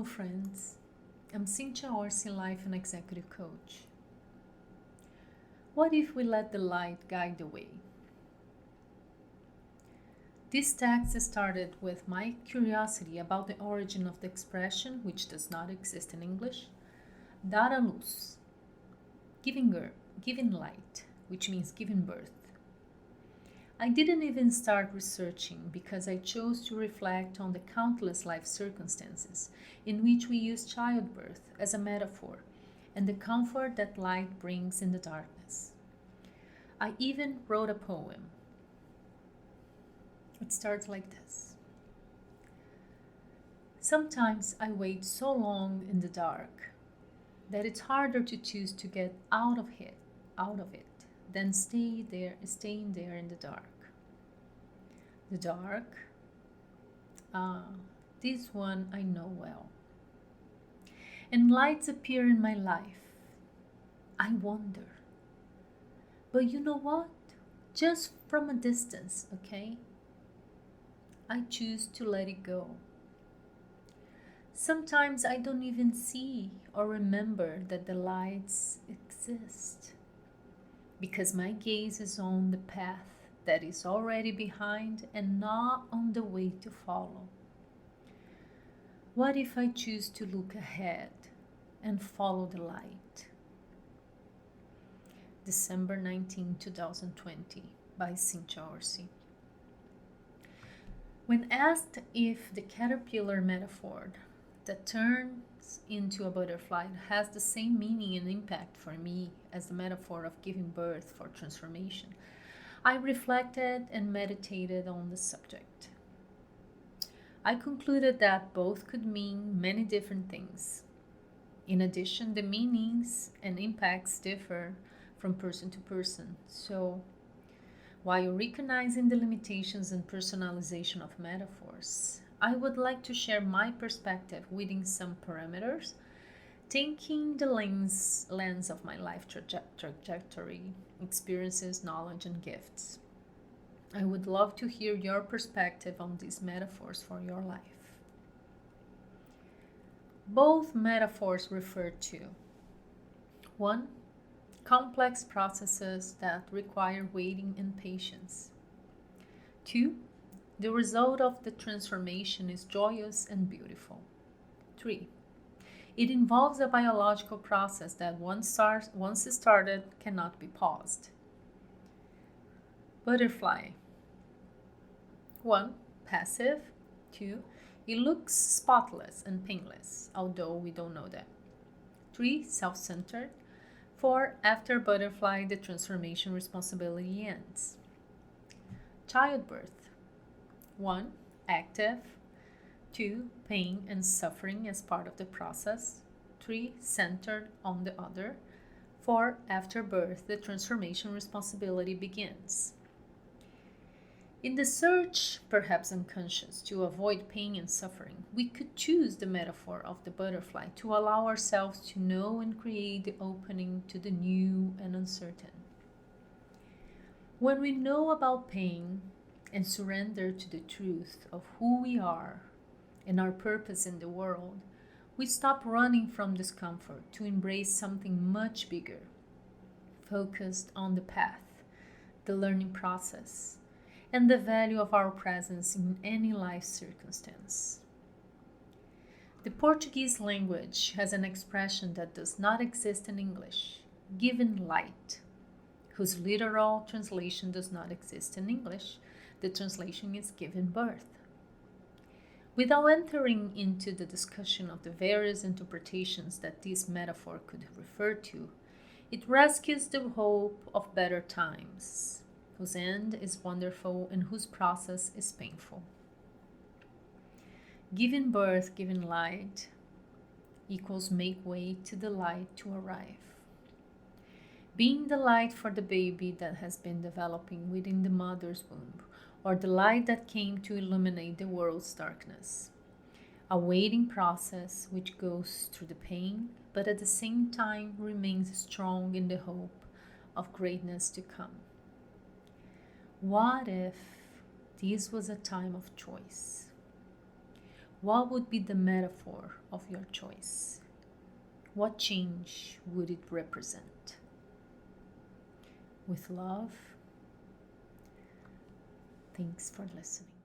Hello friends, I'm Cynthia Orsi, Life and Executive Coach. What if we let the light guide the way? This text started with my curiosity about the origin of the expression, which does not exist in English, dar a luz, giving light, which means giving birth. I didn't even start researching because I chose to reflect on the countless life circumstances in which we use childbirth as a metaphor and the comfort that light brings in the darkness. I even wrote a poem. It starts like this. Sometimes I wait so long in the dark that it's harder to choose to get out of it than staying there in the dark. The dark, this one I know well. And lights appear in my life. I wonder. But you know what? Just from a distance, okay? I choose to let it go. Sometimes I don't even see or remember that the lights exist, because my gaze is on the path that is already behind and not on the way to follow. What if I choose to look ahead and follow the light? December 19, 2020, by Cynthia Orsi. When asked if the caterpillar metaphor that turns into a butterfly has the same meaning and impact for me as the metaphor of giving birth for transformation, I reflected and meditated on the subject. I concluded that both could mean many different things. In addition, the meanings and impacts differ from person to person. So, while recognizing the limitations and personalization of metaphors, I would like to share my perspective within some parameters, taking the lens of my life trajectory, experiences, knowledge, and gifts. I would love to hear your perspective on these metaphors for your life. Both metaphors refer to 1. Complex processes that require waiting and patience. 2. The result of the transformation is joyous and beautiful. 3. It involves a biological process that once started cannot be paused. Butterfly. 1. Passive. 2. It looks spotless and painless, although we don't know that. 3. Self-centered. 4. After butterfly, the transformation responsibility ends. Childbirth. 1. Active. 2. Pain and suffering as part of the process. 3. Centered on the other. 4. After birth, the transformation responsibility begins. In the search, perhaps unconscious, to avoid pain and suffering, we could choose the metaphor of the butterfly to allow ourselves to know and create the opening to the new and uncertain. When we know about pain and surrender to the truth of who we are and our purpose in the world, we stop running from discomfort to embrace something much bigger, focused on the path, the learning process, and the value of our presence in any life circumstance. The Portuguese language has an expression that does not exist in English, giving light, whose literal translation does not exist in English. The translation is giving birth. Without entering into the discussion of the various interpretations that this metaphor could refer to, it rescues the hope of better times, whose end is wonderful and whose process is painful. Giving birth, giving light, equals make way to the light to arrive. Being the light for the baby that has been developing within the mother's womb, or the light that came to illuminate the world's darkness. A waiting process which goes through the pain, but at the same time remains strong in the hope of greatness to come. What if this was a time of choice? what would be the metaphor of your choice? What change would it represent? With love, thanks for listening.